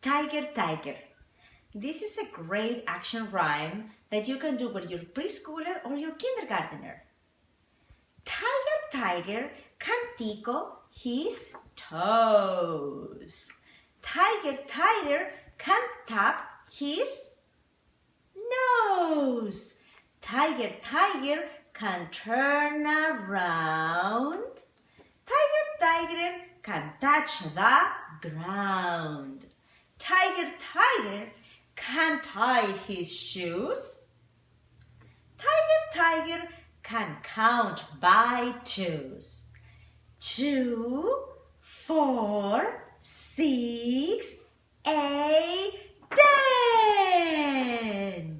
Tiger, tiger. This is a great action rhyme that you can do with your preschooler or your kindergartner. Tiger, tiger can tickle his toes. Tiger, tiger can tap his nose. Tiger, tiger can turn around. Tiger, tiger can touch the ground. Tiger, tiger can tie his shoes. Tiger, tiger can count by twos. 2, 4, 6, 8, 10.